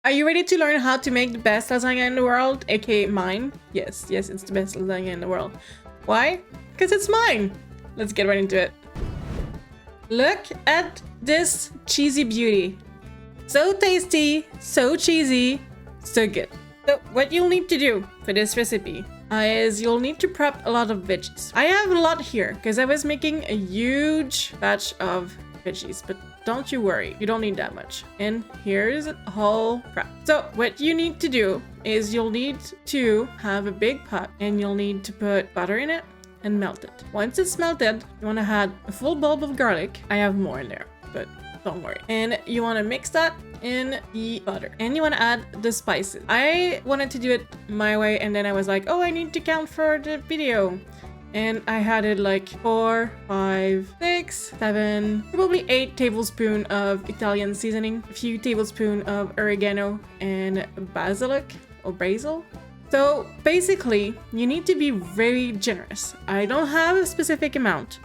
Are you ready to learn how to make the best lasagna in the world, aka mine? Yes, it's the best lasagna in the world. Why? Because it's mine! Let's get right into it. Look at this cheesy beauty. So tasty, so cheesy, so good. So what you'll need to do for this recipe is you'll need to prep a lot of veggies. I have a lot here because I was making a huge batch of veggies, but don't you worry, you don't need that much. And here's a whole prep. So what you need to do is you'll need to have a big pot and you'll need to put butter in it and melt it. Once it's melted, you want to add a full bulb of garlic. I have more in there, but don't worry. And you want to mix that in the butter. And you want to add the spices. I wanted to do it my way and then I was like, oh, I need to count for the video. And I had it like 4, 5, 6, 7, probably 8 tablespoons of Italian seasoning, a few tablespoons of oregano and basilic or basil. So basically, you need to be very generous. I don't have a specific amount,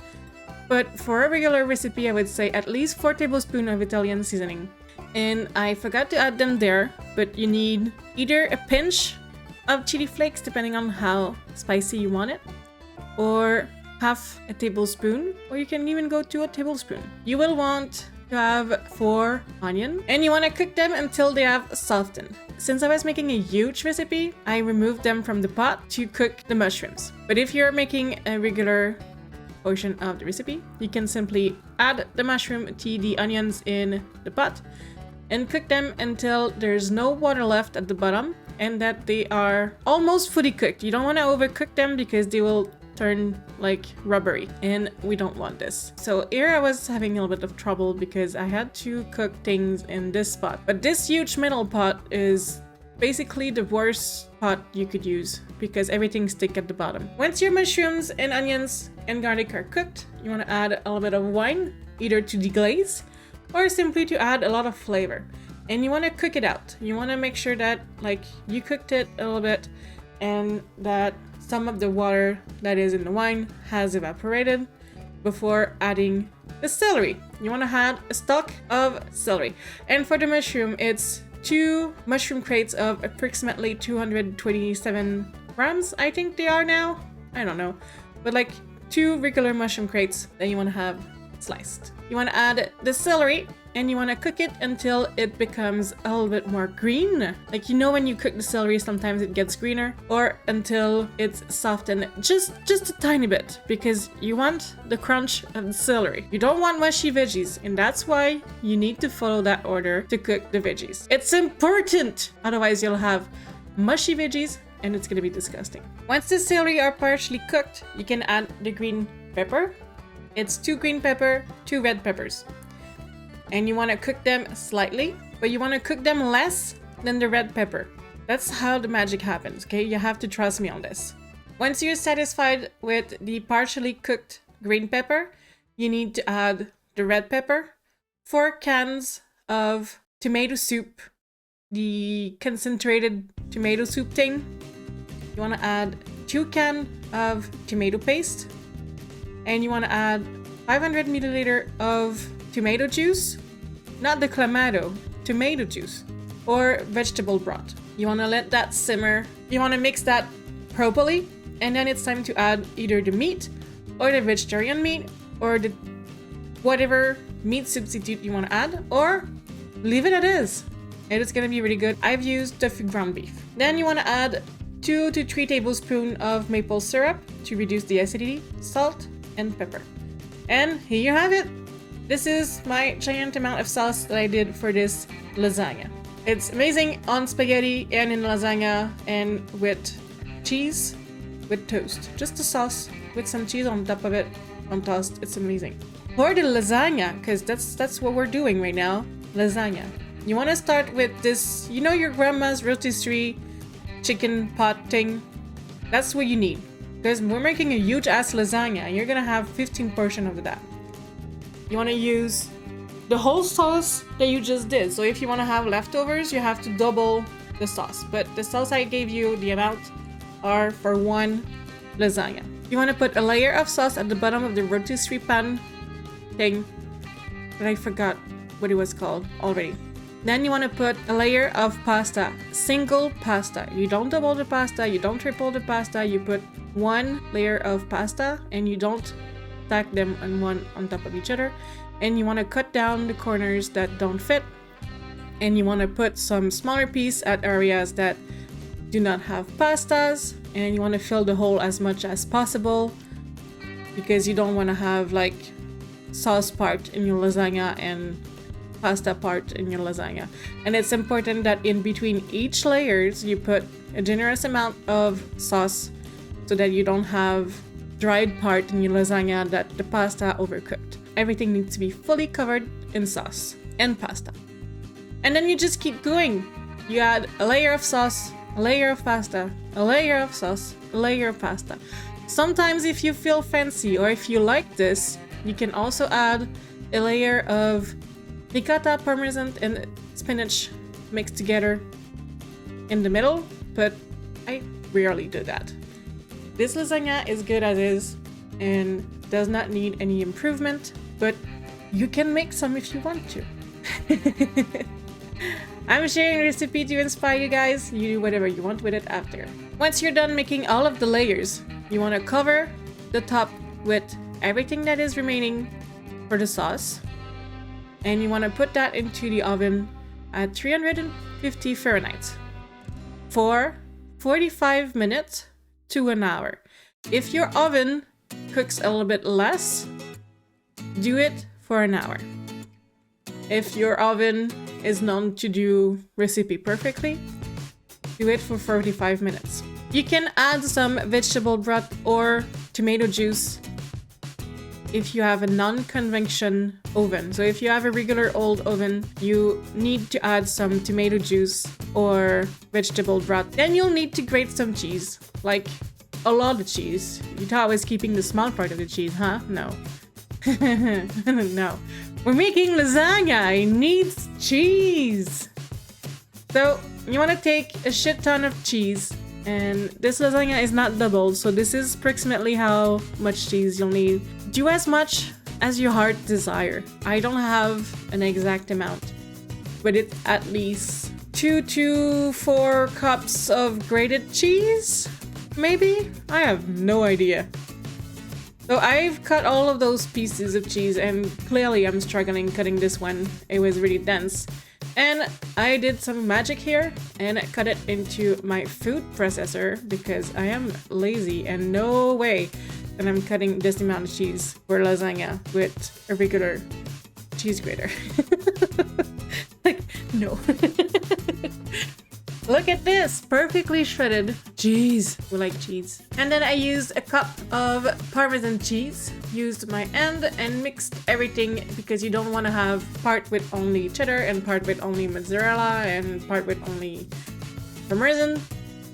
but for a regular recipe, I would say at least 4 tablespoons of Italian seasoning. And I forgot to add them there, but you need either a pinch of chili flakes, depending on how spicy you want it, or half a tablespoon, or you can even go to a tablespoon. You will want to have 4 onions, and you want to cook them until they have softened. Since I was making a huge recipe, I removed them from the pot to cook the mushrooms. But if you're making a regular portion of the recipe, you can simply add the mushroom to the onions in the pot and cook them until there's no water left at the bottom and that they are almost fully cooked. You don't want to overcook them because they will turn like rubbery and we don't want this. So here I was having a little bit of trouble because I had to cook things in this pot. But this huge metal pot is basically the worst pot you could use because everything sticks at the bottom. Once your mushrooms and onions and garlic are cooked, you want to add a little bit of wine, either to deglaze or simply to add a lot of flavor. And you want to cook it out. You want to make sure that like you cooked it a little bit and that some of the water that is in the wine has evaporated before adding the celery. You want to add a stalk of celery. And for the mushroom, it's 2 mushroom crates of approximately 227 grams, I think they are now. I don't know. But like 2 regular mushroom crates that you want to have sliced. You want to add the celery and you want to cook it until it becomes a little bit more green. Like, you know, when you cook the celery, sometimes it gets greener, or until it's softened just a tiny bit, because you want the crunch of the celery. You don't want mushy veggies, and that's why you need to follow that order to cook the veggies. It's important, otherwise you'll have mushy veggies and it's gonna be disgusting. Once the celery are partially cooked, you can add the green pepper. It's 2 green pepper, 2 red peppers. And you want to cook them slightly, but you want to cook them less than the red pepper. That's how the magic happens, okay? You have to trust me on this. Once you're satisfied with the partially cooked green pepper, you need to add the red pepper, 4 cans of tomato soup, the concentrated tomato soup thing. You want to add 2 cans of tomato paste, and you want to add 500 milliliter of tomato juice, not the clamato, tomato juice, or vegetable broth. You want to let that simmer. You want to mix that properly, and then it's time to add either the meat or the vegetarian meat or the whatever meat substitute you want to add, or leave it as is. It is going to be really good. I've used tofu ground beef. Then you want to add 2 to 3 tablespoons of maple syrup to reduce the acidity, salt, and pepper. And here you have it. This is my giant amount of sauce that I did for this lasagna. It's amazing on spaghetti and in lasagna and with cheese, with toast. Just the sauce with some cheese on top of it on toast. It's amazing. For the lasagna, because that's what we're doing right now, lasagna. You want to start with this, you know, your grandma's rotisserie chicken pot thing. That's what you need. Because we're making a huge ass lasagna. You're gonna have 15 portions of that. You want to use the whole sauce that you just did. So if you want to have leftovers, you have to double the sauce. But the sauce I gave you, the amount, are for 1 lasagna. You want to put a layer of sauce at the bottom of the rotisserie pan thing that I forgot what it was called already. Then you want to put a layer of pasta, single pasta. You don't double the pasta, you don't triple the pasta, you put one layer of pasta and you don't stack them on top of each other. And you want to cut down the corners that don't fit. And you want to put some smaller piece at areas that do not have pastas. And you want to fill the hole as much as possible because you don't want to have like sauce part in your lasagna and pasta part in your lasagna. And it's important that in between each layers you put a generous amount of sauce so that you don't have dried part in your lasagna that the pasta overcooked. Everything needs to be fully covered in sauce and pasta. And then you just keep going. You add a layer of sauce, a layer of pasta, a layer of sauce, a layer of pasta. Sometimes if you feel fancy or if you like this, you can also add a layer of ricotta, parmesan, and spinach mixed together in the middle, but I rarely do that. This lasagna is good as is and does not need any improvement, but you can make some if you want to. I'm sharing a recipe to inspire you guys. You do whatever you want with it after. Once you're done making all of the layers, you want to cover the top with everything that is remaining for the sauce. And you want to put that into the oven at 350 Fahrenheit for 45 minutes to an hour. If your oven cooks a little bit less, do it for an hour. If your oven is known to do recipe perfectly, do it for 45 minutes. You can add some vegetable broth or tomato juice if you have a non-convection oven. So if you have a regular old oven, you need to add some tomato juice or vegetable broth. Then you'll need to grate some cheese, like a lot of cheese. You thought I was keeping the small part of the cheese, huh? No. No. We're making lasagna, it needs cheese. So you want to take a shit ton of cheese, and this lasagna is not doubled, so this is approximately how much cheese you'll need. Do as much as your heart desire. I don't have an exact amount, but it's at least 2 to 4 cups of grated cheese, maybe? I have no idea. So I've cut all of those pieces of cheese, and clearly I'm struggling cutting this one. It was really dense. And I did some magic here and cut it into my food processor because I am lazy and no way that I'm cutting this amount of cheese for lasagna with a regular cheese grater. Like, no. Look at this, perfectly shredded cheese. We like cheese. And then I used a cup of Parmesan cheese, used my hand and mixed everything because you don't want to have part with only cheddar and part with only mozzarella and part with only Parmesan.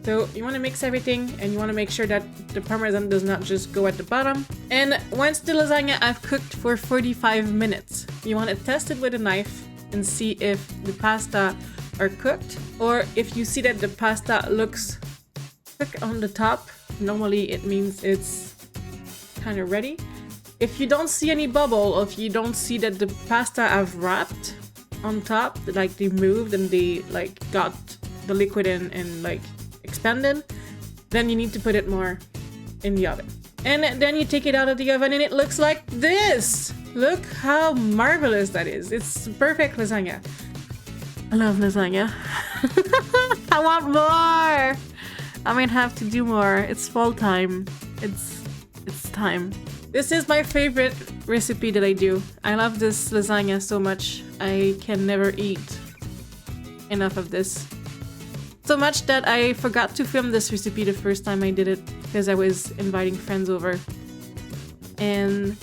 So you want to mix everything and you want to make sure that the Parmesan does not just go at the bottom. And once the lasagna I've cooked for 45 minutes, you want to test it with a knife and see if the pasta are cooked, or if you see that the pasta looks thick on the top, normally it means it's kind of ready. If you don't see any bubble, or if you don't see that the pasta have wrapped on top, like they moved and they like got the liquid in and like expanded, then you need to put it more in the oven. And then you take it out of the oven and it looks like this. Look how marvelous that is. It's perfect lasagna. I love lasagna. I want more. I might have to do more. It's fall time. It's time. This is my favorite recipe that I do. I love this lasagna so much. I can never eat enough of this. So much that I forgot to film this recipe the first time I did it because I was inviting friends over. And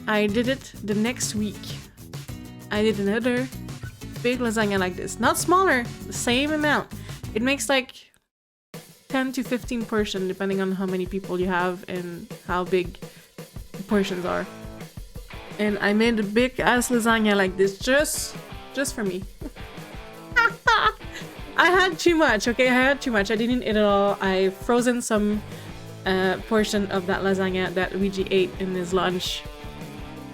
I did it the next week. I did another big lasagna like this. Not smaller, the same amount. It makes like 10 to 15 portions depending on how many people you have and how big the portions are. And I made a big ass lasagna like this just for me. I had too much, okay? I had too much. I didn't eat it all. I frozen some portion of that lasagna that Luigi ate in his lunch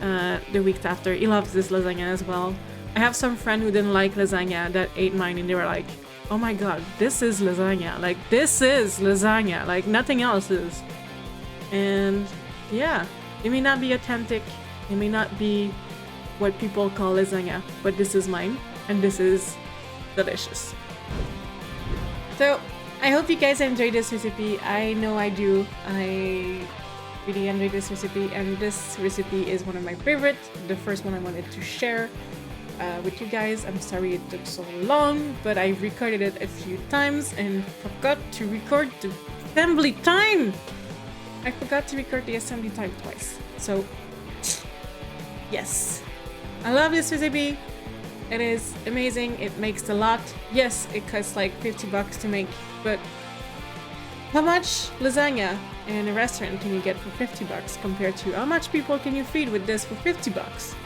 the week after. He loves this lasagna as well. I have some friend who didn't like lasagna that ate mine and they were like, oh my god, this is lasagna. Like, this is lasagna. Like, nothing else is. And yeah, it may not be authentic. It may not be what people call lasagna, but this is mine and this is delicious. So I hope you guys enjoyed this recipe. I know I do. I really enjoyed this recipe, and this recipe is one of my favorites. The first one I wanted to share with you guys. I'm sorry it took so long, but I recorded it a few times and forgot to record the assembly time. I forgot to record the assembly time twice. So yes, I love this recipe. It is amazing. It makes a lot. Yes, it costs like 50 bucks to make, but how much lasagna in a restaurant can you get for 50 bucks compared to how much people can you feed with this for 50 bucks?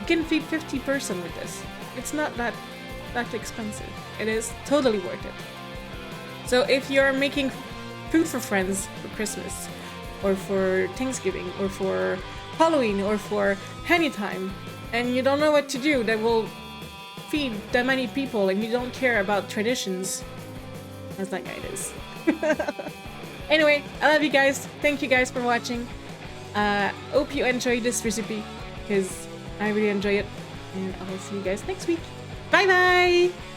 You can feed 50 person with this. It's not that expensive. It is totally worth it. So if you're making food for friends for Christmas, or for Thanksgiving, or for Halloween, or for anytime, and you don't know what to do that will feed that many people, and you don't care about traditions, that's that guy it is. Anyway, I love you guys. Thank you guys for watching. Hope you enjoyed this recipe, because I really enjoy it. And I'll see you guys next week. Bye bye!